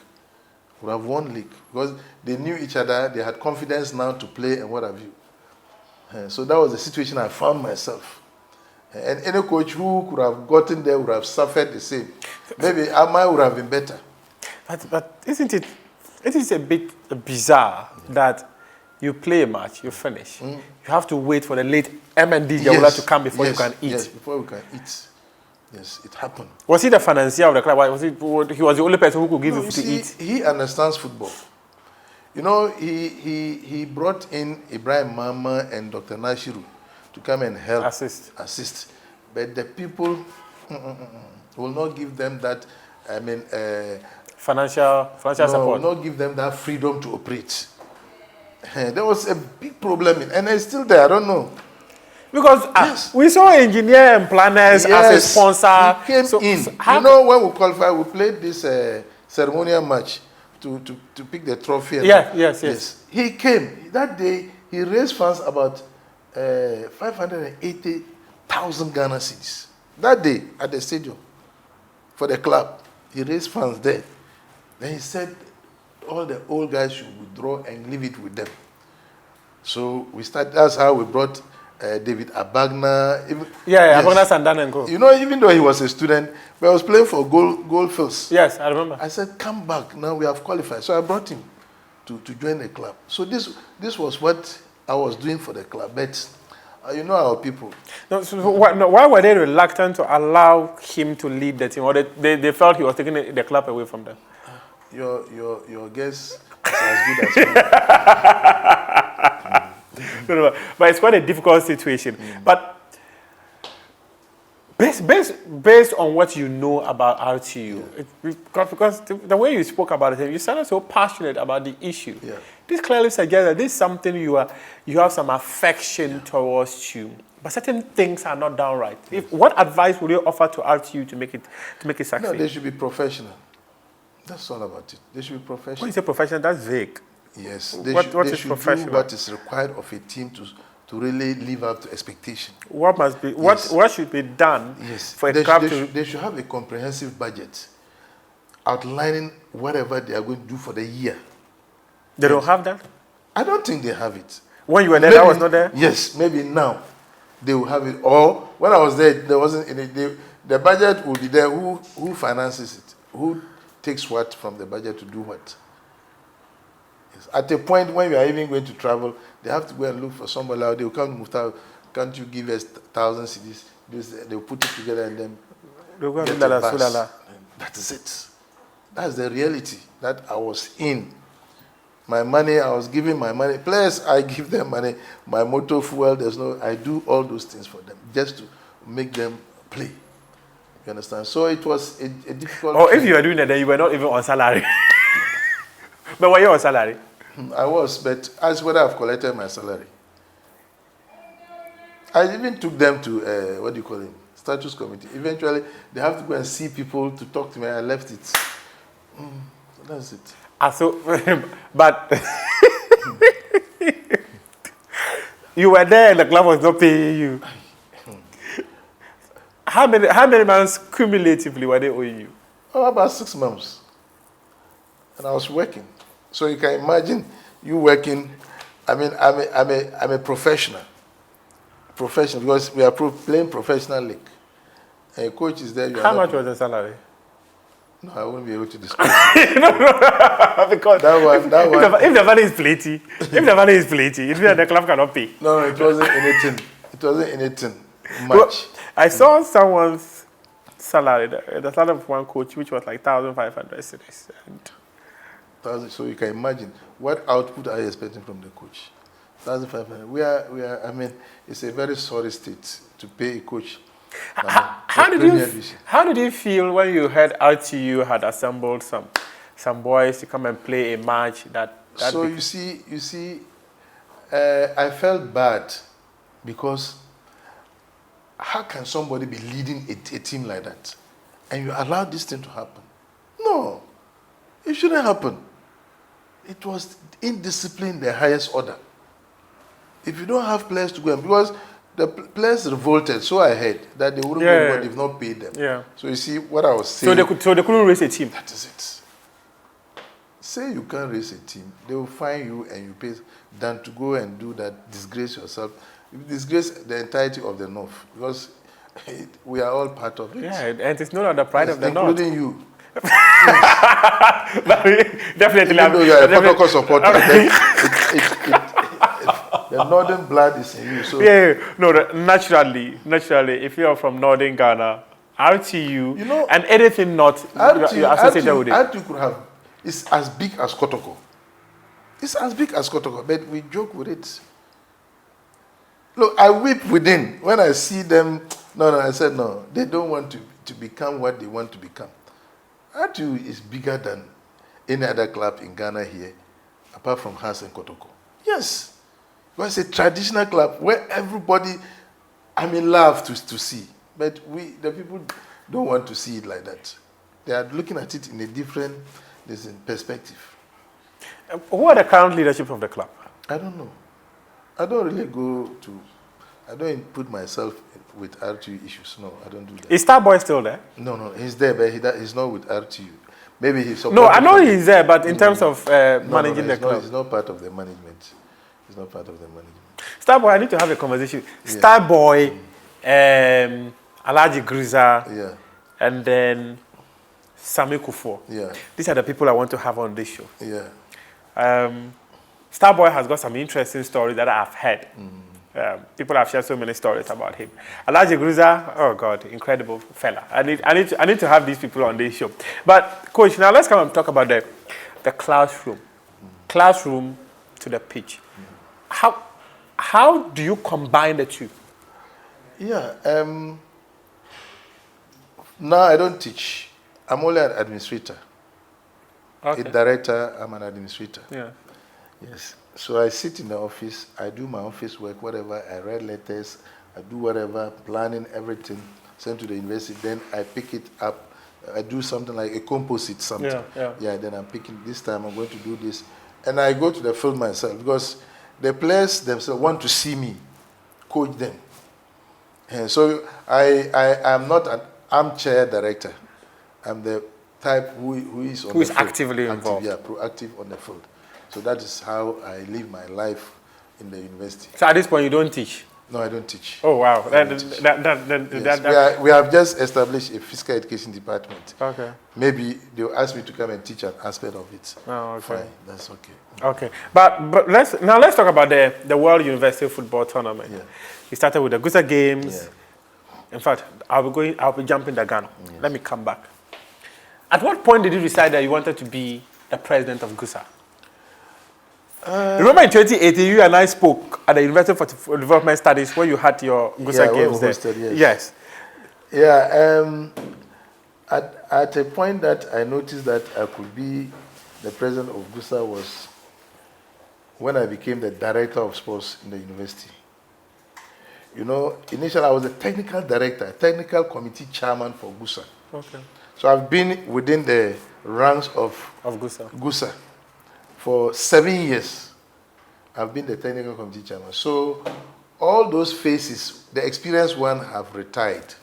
Would have won league because they knew each other. They had confidence now to play and what have you. So that was the situation I found myself. And any coach who could have gotten there would have suffered the same. Maybe Amai would have been better. But isn't it a bit bizarre that you play a match, you finish. You have to wait for the late M&D Jaula to come before you can eat. Yes, before we can eat. Yes, it happened. Was he the financier of the club? He was the only person who could give you food to eat? He understands football. You know, he brought in Ibrahim Mama and Dr. Nashiru to come and help. Assist. But the people will not give them that, financial support. Will not give them that freedom to operate. There was a big problem, and it's still there, I don't know. Because we saw engineer and planners as a sponsor. He came in. You know, when we qualified, we played this ceremonial match to pick the trophy. Yes. He came. That day, he raised funds about 580,000 Ghana cedis that day at the stadium for the club. He raised funds there. Then he said all the old guys should withdraw and leave it with them. So we started. That's how we brought David Abagna. Abagna Sandan and Co. You know, even though he was a student, but I was playing for Goldfields. Yes, I remember. I said, come back. Now we have qualified. So I brought him to join the club. So this was what I was doing for the club. But you know our people. No, so why were they reluctant to allow him to lead the team? Or they felt he was taking the club away from them? Your guess is as good as mine. But it's quite a difficult situation. But based on what you know about RTU, because the way you spoke about it, you sounded so passionate about the issue. Yeah. This clearly suggests that this is something you have some affection towards you, but certain things are not done right. What advice would you offer to RTU to make it succeed? No, they should be professional. That's all about it. They should be professional. When you say professional, that's vague. Yes. What is professional? Do what is required of a team to really live up to expectation. What must be? What should be done? Yes. For a club to. They should have a comprehensive budget outlining whatever they are going to do for the year. They don't have that? I don't think they have it. When you were there, that was not there? Yes, maybe now they will have it. Or when I was there wasn't any. The budget will be there. Who finances it? Who takes what from the budget to do what? Yes. At a point when we are even going to travel, they have to go and look for somebody out. They will come, Mustafa, can't you give us 1,000 cedis? They will put it together and then get a bus. That is it. That's the reality that I was in. My money, I was giving my money. Players, I give them money. My motor fuel, I do all those things for them just to make them play. You understand? So it was a difficult. Or if you were doing that, then you were not even on salary. But were you on salary? I was, but as whether I've collected my salary. I even took them to what do you call it? Status committee. Eventually, they have to go and see people to talk to me. I left it. That's it. But you were there and the club was not paying you. How many months cumulatively were they owing you? Oh, about 6 months. And I was working. So you can imagine you working. I mean, I'm a professional. Professional, because we are playing professional league. And a coach is there. How much was the salary? No, I won't be able to discuss. No, because if the money is plenty, it means the club cannot pay. No, it wasn't anything. It wasn't anything much. Well, I saw someone's salary, the salary of one coach, which was like 1,500 cedis. So you can imagine what output are you expecting from the coach? 1,500. We are. I mean, it's a very sorry state to pay a coach. How did you feel when you heard RTU had assembled some boys to come and play a match So you see, I felt bad because how can somebody be leading a team like that and you allow this thing to happen? No, it shouldn't happen. It was indiscipline, the highest order. If you don't have players to go and because the players revolted, so I heard that they wouldn't go but they've not paid them. Yeah. So you see what I was saying. So they couldn't raise a team. That is it. Say you can't raise a team, they will fine you and you pay than to go and do that, disgrace yourself, disgrace the entirety of the North because we are all part of it. Yeah, and it's not the pride of the North, including you. Definitely. Even though you are a Kotoko supporter, the northern blood is in you. So naturally, if you are from northern Ghana, RTU, and anything not you're associated with it. RTU could have, it's as big as Kotoko. It's as big as Kotoko, but we joke with it. Look, I weep within when I see them. No, I said no. They don't want to become what they want to become. RTU is bigger than any other club in Ghana here, apart from Hans and Kotoko. Yes. It's a traditional club where everybody, love to see. But the people don't want to see it like that. They are looking at it in a different perspective. Who are the current leadership of the club? I don't know. I don't really go to I don't put myself with RTU issues. No, I don't do that. Is Starboy still there? No, he's there, but he's not with RTU. Maybe he's No, I know he's there, but in terms of managing the club. He's not part of the management. He's not part of the management. Starboy, I need to have a conversation. Yeah. Starboy, Alaji Griza, yeah, and then Sami Kufo. Yeah. These are the people I want to have on this show. Yeah. Starboy has got some interesting stories that I've heard. People have shared so many stories about him. Alaji Griza, oh God, incredible fella. I need to have these people on this show. But coach, now let's come and talk about the classroom. Classroom to the pitch. How do you combine the two? Yeah. Now I don't teach. I'm only an administrator. Okay. A director, I'm an administrator. Yeah. Yes. So I sit in the office, I do my office work, whatever, I write letters, I do whatever, planning, everything, send to the university, then I pick it up. I do something like a composite something. Yeah, then I'm picking, this time I'm going to do this. And I go to the field myself because the players themselves want to see me coach them. And so I'm not an armchair director. I'm the type who is on the field. Actively involved. Yeah, proactive on the field. So that is how I live my life in the university. So at this point, you don't teach? No, I don't teach. Oh, wow. We have just established a physical education department. Okay. Maybe they'll ask me to come and teach an aspect of it. Oh, okay. Fine, that's okay. Okay. But let's talk about the World University Football Tournament. Yeah. You started with the Gusa Games. Yeah. In fact, I'll be jumping the gun. Yes. Let me come back. At what point did you decide that you wanted to be the president of Gusa? Remember in 2018, you and I spoke at the University for Development Studies where you had your Gusa Games there. Hosted, yes. Yeah. At a point that I noticed that I could be the president of Gusa was when I became the director of sports in the university. You know, initially I was a technical director, technical committee chairman for Gusa. Okay. So I've been within the ranks of Gusa for 7 years. I've been the technical committee chairman. So all those faces, the experienced one have retired.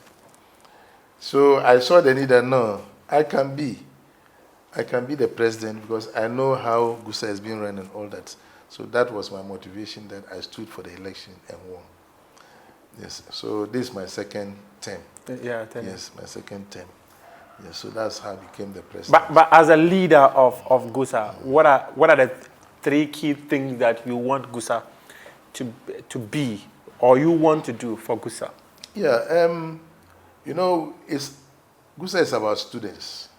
So I saw the need that no, I can be the president because I know how Gusa has been run and all that. So that was my motivation that I stood for the election and won. Yes. So this is my second term. Yeah, yes, my second term. Yes, so that's how I became the president. But as a leader of Gusa, what are the 3 key things that you want Gusa to be or you want to do for Gusa? Yeah, you know, Gusa is about students.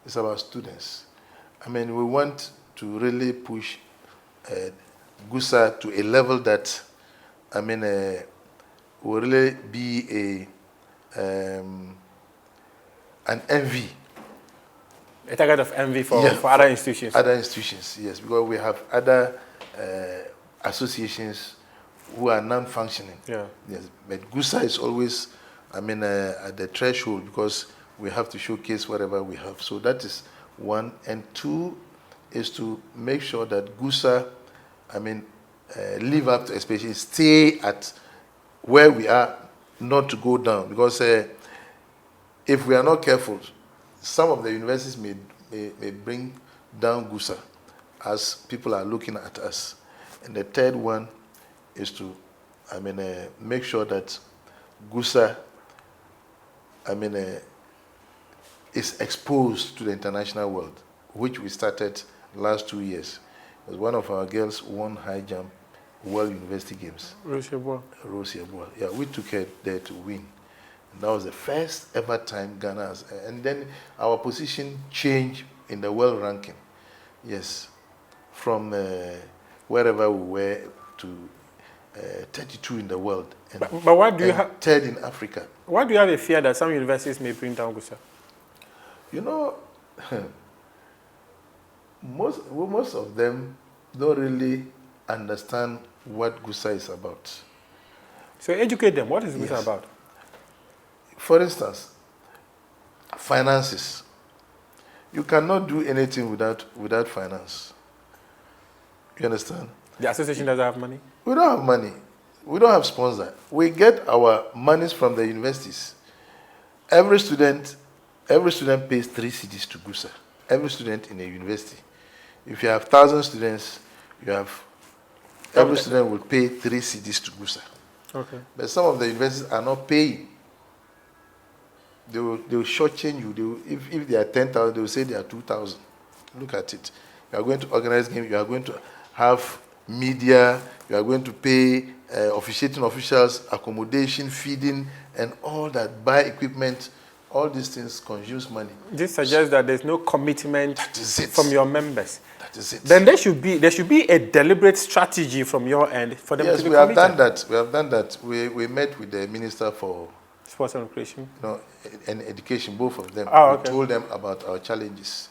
It's about students. I mean, we want to really push Gusa to a level that, I mean, will really be an envy. A target of envy for other institutions? Other institutions, yes, because we have other associations who are non-functioning. Yeah. Yes, but Gusa is always, I mean, at the threshold because we have to showcase whatever we have. So that is 1. And 2 is to make sure that Gusa, I mean, live up to expectation, stay at where we are, not to go down. Because if we are not careful, some of the universities may bring down Gusa as people are looking at us. And the 3rd one is to, I mean, make sure that Gusa, I mean, is exposed to the international world, which we started last 2 years. Because one of our girls won high jump World University Games. Rosie Yeboah. Yeah, we took her there to win. And that was the first ever time Ghana has, and then our position changed in the world ranking. Yes, from wherever we were to 32 in the world. And, but why do you have 3rd in Africa? Why do you have a fear that some universities may bring down Gusa? You know, most of them don't really understand what Gusa is about. So educate them. What is Gusa about? For instance, finances. You cannot do anything without finance. You understand? The association doesn't have money? We don't have money. We don't have sponsor. We get our monies from the universities. Every student pays 3 cedis to GUSA. Every student in a university. If you have 1,000 students, every student will pay 3 cedis to GUSA. Okay. But some of the universities are not paying. They will shortchange you. If they are 10,000, they will say they are 2,000. Look at it. You are going to organize games. You are going to have media. You are going to pay officiating officials, accommodation, feeding, and all that. Buy equipment. All these things consumes money. This suggests that there's no commitment from your members. That is it. Then there should be a deliberate strategy from your end for them to be committed. Yes, we have done that. We have done that. We met with the Minister for Sports and Recreation, and Education, both of them. Oh, okay. We told them about our challenges.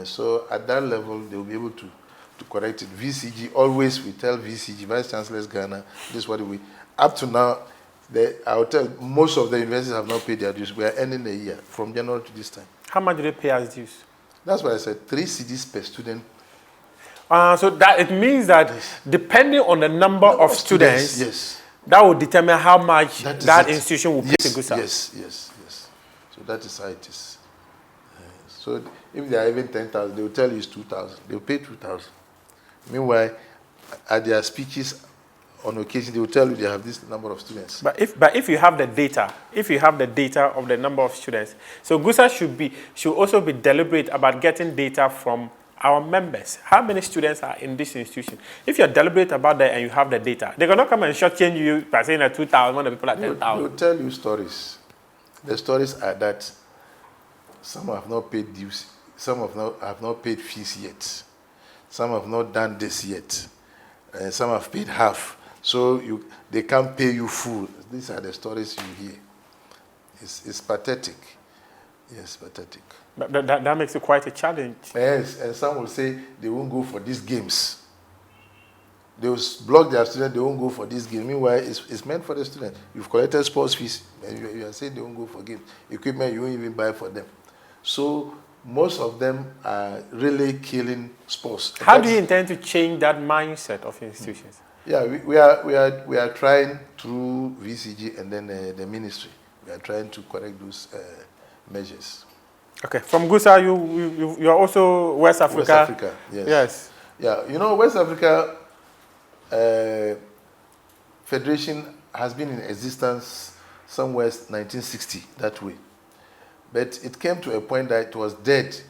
So at that level, they will be able to correct it. VCG, always we tell VCG, Vice Chancellors Ghana, this is what we, up to now, I will tell most of the universities have not paid their dues. We are ending the year from January to this time. How much do they pay as dues? That's why I said 3 cedis per student. So that it means that depending on the number of students, yes, that will determine how much that institution will pay to GUSA. Yes. So that is how it is. So if they are even 10,000, they will tell you it's 2,000. They will pay 2,000. Meanwhile, at their speeches, on occasion, they will tell you they have this number of students. But if you have the data, of the number of students, so GUSA should also be deliberate about getting data from our members. How many students are in this institution? If you're deliberate about that and you have the data, they're gonna come and shortchange you by saying that 2,000 when the people are 10,000. They will tell you stories. The stories are that some have not paid dues, some have not paid fees yet, some have not done this yet, some have paid half. So they can't pay you full. These are the stories you hear. It's pathetic. Yes, pathetic. But that makes it quite a challenge. Yes, and some will say they won't go for these games. They will block their students, they won't go for this game. Meanwhile, it's meant for the student. You've collected sports fees, and you are saying they won't go for games. Equipment, you won't even buy for them. So most of them are really killing sports. How do you intend to change that mindset of institutions? Yeah, we are trying through VCG and then the ministry. We are trying to correct those measures. Okay. From GUSA, you are also West Africa. West Africa, yes. Yeah, West Africa Federation has been in existence somewhere 1960 that way, but it came to a point that it was dead.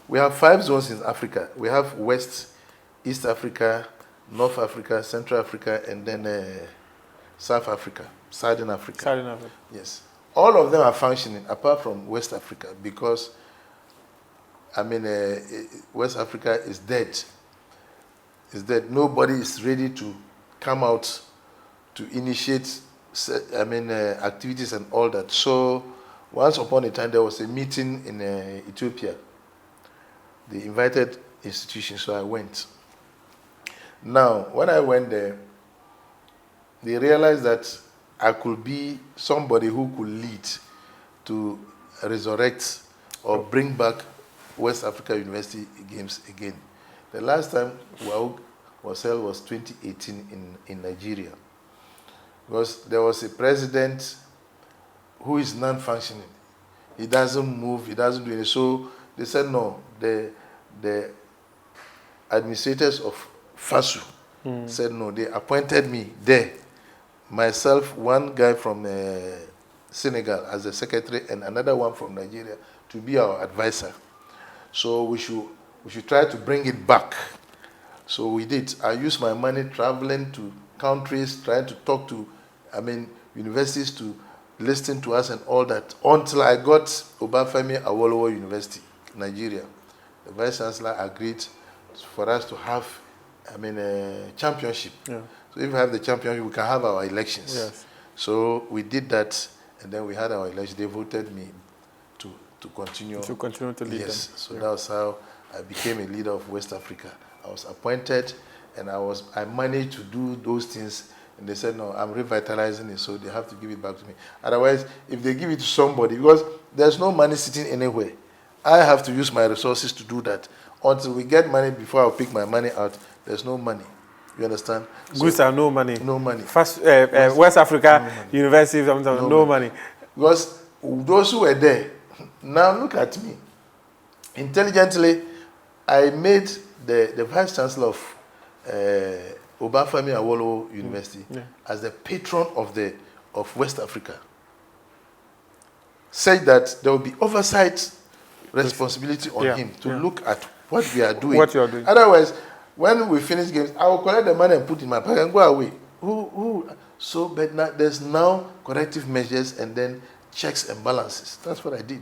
We have 5 zones in Africa. We have West, East Africa, North Africa, Central Africa, and then South Africa, Southern Africa. Southern Africa. Yes. All of them are functioning apart from West Africa because, West Africa is dead. It's dead. Nobody is ready to come out to initiate, activities and all that. So once upon a time, there was a meeting in Ethiopia. They invited institutions, so I went. Now, when I went there, they realized that I could be somebody who could lead to resurrect or bring back West Africa University Games again. The last time WAUG was held was 2018 in Nigeria. Because there was a president who is non-functioning. He doesn't move, he doesn't do anything. So they said no, the administrators of FASU said no. They appointed me there. Myself, one guy from Senegal as the secretary, and another one from Nigeria to be our advisor. So we should try to bring it back. So we did. I used my money traveling to countries, trying to talk to, universities to listen to us and all that, until I got Obafemi Awolowo University, Nigeria. The Vice Chancellor agreed for us to have a championship. Yeah. So if we have the championship, we can have our elections. Yes. So we did that, and then we had our elections. They voted me to continue. To continue to lead them. Yes. So that was how I became a leader of West Africa. I was appointed, and I managed to do those things. And they said, no, I'm revitalizing it, so they have to give it back to me. Otherwise, if they give it to somebody, because there's no money sitting anywhere, I have to use my resources to do that. Until we get money, before I pick my money out, there's no money. You understand? Goods are no money. No money. First, West Africa University, no money. Because those who were there, now look at me. Intelligently, I made the Vice Chancellor of Obafemi Awolowo University as the patron of West Africa. Said that there will be oversight responsibility on him to look at what we are doing. What you are doing. Otherwise, when we finish games, I will collect the money and put in my pocket and go away. So, but now, there's now corrective measures and then checks and balances. That's what I did.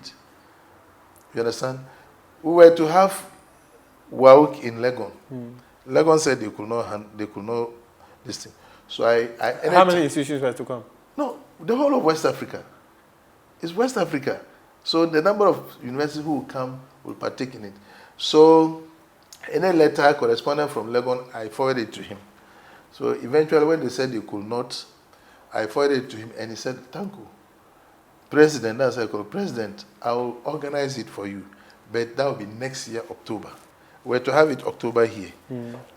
You understand? We were to have WAUC in Legon. Legon said they could not this thing. So how many institutions were to come? No, the whole of West Africa. It's West Africa. So the number of universities who will come will partake in it. So in a letter, correspondent from Legon, I forwarded it to him. So eventually when they said they could not, I forwarded it to him and he said, Tanko, President, that's I call President, I will organize it for you. But that will be next year, October. We're to have it October here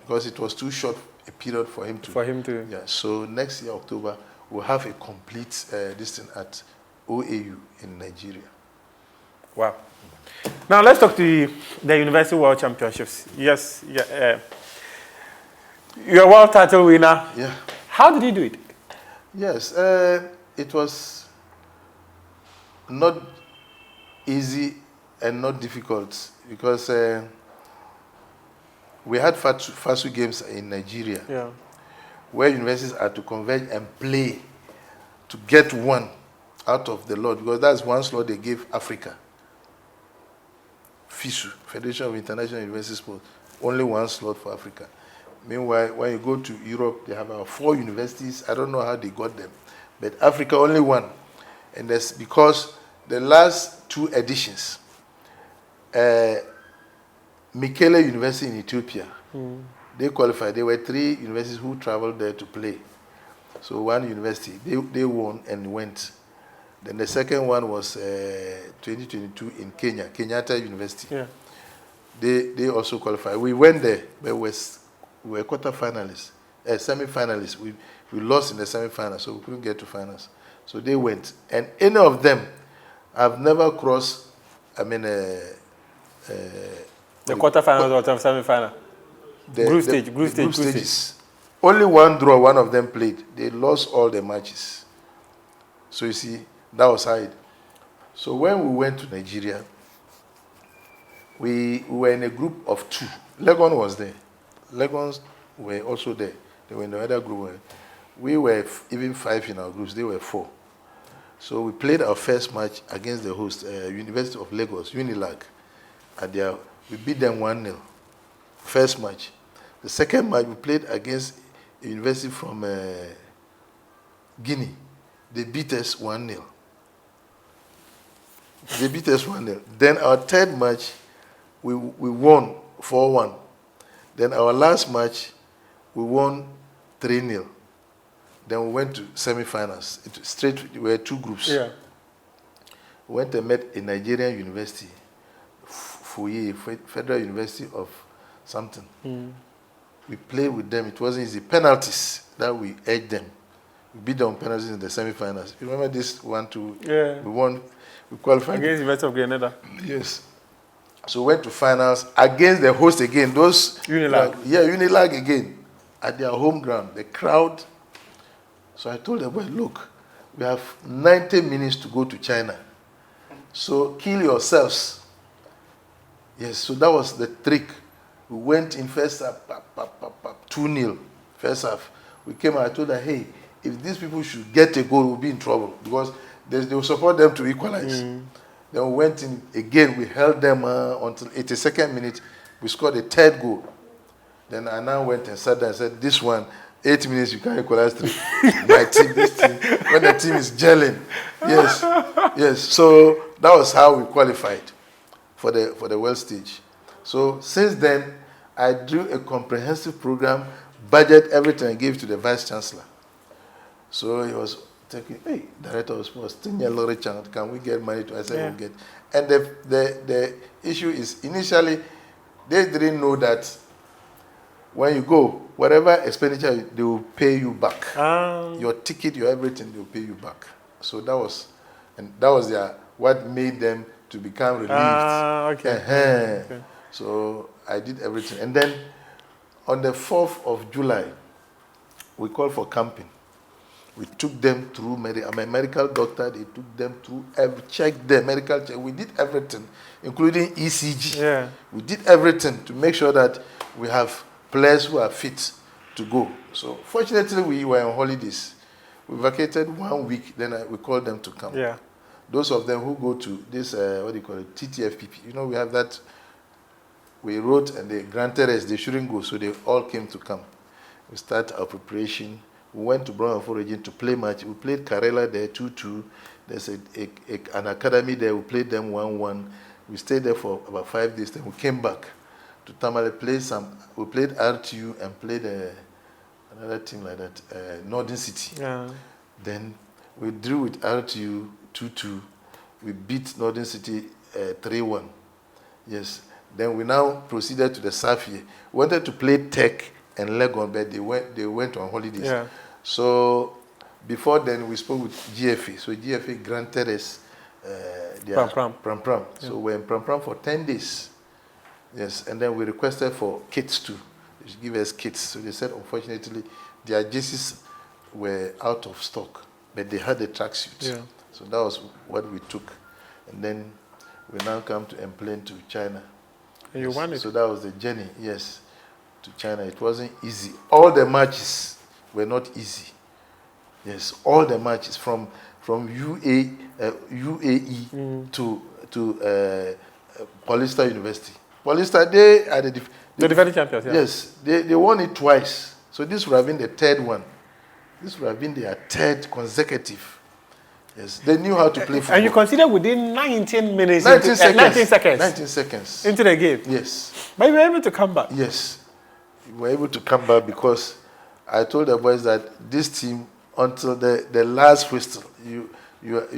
because it was too short a period for him to. Yeah. So next year, October, we'll have a complete this thing at OAU in Nigeria. Wow. Now let's talk to the University World Championships. Yes, you're a world title winner. Yeah. How did you do it? Yes, it was not easy and not difficult because we had FASU games in Nigeria where universities are to converge and play to get one out of the lot, because that's one slot they gave Africa. FISU, Federation of International University Sports, only one slot for Africa. Meanwhile, when you go to Europe, they have 4 universities. I don't know how they got them, but Africa only one. And that's because the last 2 editions, Mekelle University in Ethiopia, they qualified. There were 3 universities who traveled there to play. So one university, they won and went. Then the second one was 2022 in Kenya, Kenyatta University. Yeah. They also qualified. We went there, but we were quarter-finalists, semi-finalists. We lost in the semi-finals, so we couldn't get to finals. So they went. And any of them have never crossed, the quarter-finals or semi-final? Group stages. Only one draw, one of them played. They lost all the matches. So you see, that was how it. So when we went to Nigeria, we were in a group of 2. Legon was there. Legons were also there. They were in the other group. We were even 5 in our groups. They were 4. So we played our first match against the host, University of Lagos, Unilag. We beat them 1-0. First match. The second match we played against a university from Guinea. They beat us 1-0. Then our third match, we won 4-1. Then our last match, we won 3-0. Then we went to semi-finals. We were 2 groups. Yeah. We went and met a Nigerian university, Fuyi, Federal University of something. We played with them. It wasn't easy. Penalties that we edged them. We beat them on penalties in the semi-finals. You remember this one too? Yeah. We won. We qualified against the University of Grenada. Yes. So we went to finals against the host again. Those Unilag. Unilag again at their home ground. The crowd. So I told them, well, look, we have 90 minutes to go to China. So kill yourselves. Yes. So that was the trick. We went in first half, 2-0. First half. We came out. I told her, hey, if these people should get a goal, we'll be in trouble because they will support them to equalize. Then we went in again. We held them until 82nd minute. We scored a 3rd goal. Then I now went and sat down and said, this one, 8 minutes, you can't equalize 3. My team, this team, when the team is gelling. Yes. So that was how we qualified for the world stage. So since then, I drew a comprehensive program, budget, everything I gave to the Vice Chancellor. So he was thinking, hey, Director of Sports, can we get money to? I said, we'll get. And the issue is, initially, they didn't know that when you go, whatever expenditure, they will pay you back. Your ticket, your everything, they will pay you back. So that was what made them to become relieved. Okay. So I did everything. And then on the 4th of July, we called for camping. We took them through, I'm a medical doctor, they took them through, checked their medical check. We did everything, including ECG. Yeah. We did everything to make sure that we have players who are fit to go. So fortunately, we were on holidays. We vacated 1 week, then we called them to come. Yeah. Those of them who go to this, TTFPP, we have that, we wrote and they granted us, they shouldn't go, so they all came to come. We started our preparation. We went to Brown region to play match. We played Karela there 2-2. There's an academy there. We played them 1-1. We stayed there for about 5 days. Then we came back to Tamale. We played RTU and played another team like that, Northern City. Yeah. Then we drew with RTU 2-2. We beat Northern City 3-1. Yes. Then we now proceeded to the Safie. We wanted to play Tech and Legon, but they went on holidays. Yeah. So before then, we spoke with GFA. So GFA granted us their Pram. Yeah. So we're in Pram for 10 days. Yes, and then we requested for kits too. They should give us kits. So they said, unfortunately, their jerseys were out of stock, but they had the tracksuit. Yeah. So that was what we took. And then we now come to Emplane to China. And you won it. So that was the journey, yes, to China. It wasn't easy. All the matches were not easy. Yes, all the matches from UAE to Paulista University. Paulista, they are the defending champions. Yeah. Yes, they won it twice. So this would have been the third one. This would have been their third consecutive. Yes, they knew how to play football. And you consider within 19 minutes, 19 seconds. 19 seconds. 19 seconds. Into the game. Yes. But you were able to come back. Yes. We were able to come back because I told the boys that this team, until the last whistle, you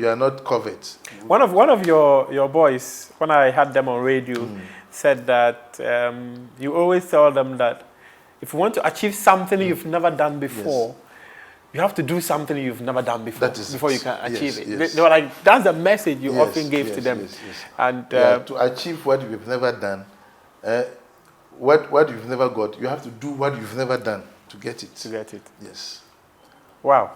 are not covered. One of your boys, when I had them on radio, said that you always tell them that if you want to achieve something you've never done before, you have to do something you've never done before before you can achieve it. Yes. They were like, that's the message you often gave to them. Yes. And to achieve what you've never done, what you've never got, you have to do what you've never done to get it. To get it. Yes. Wow.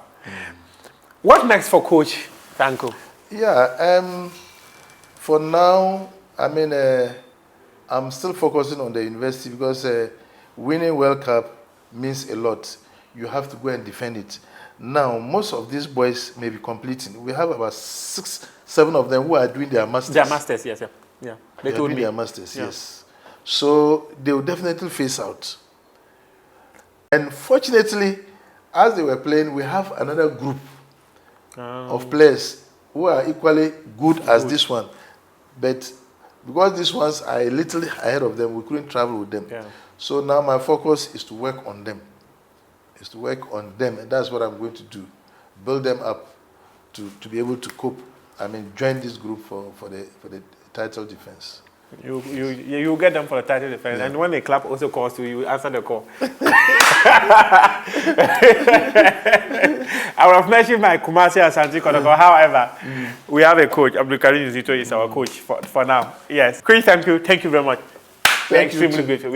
What next for Coach Tanko? Yeah. For now, I mean, I'm still focusing on the university because winning World Cup means a lot. You have to go and defend it. Now, most of these boys may be completing. We have about 6, 7 of them who are doing their masters. Their masters, yes. Yeah. They told me. Their masters, yes. So they will definitely phase out. And fortunately, as they were playing, we have another group of players who are equally good as this one. But because these ones are a little ahead of them, we couldn't travel with them. Yeah. So now my focus is to work on them. And that's what I'm going to do. Build them up to be able to cope. I mean, join this group for the title defense. You get them for the title defense, and when the club also calls you answer the call. I would have mentioned my Kumasi Asante Kotoko. However, we have a coach. Abdul Karim Zito is our coach for now. Yes. Chris, thank you very much. We are extremely grateful.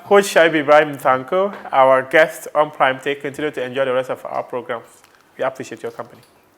Coach Shaibu Ibrahim Tanko, our guest on Prime Take. Continue to enjoy the rest of our programs. We appreciate your company.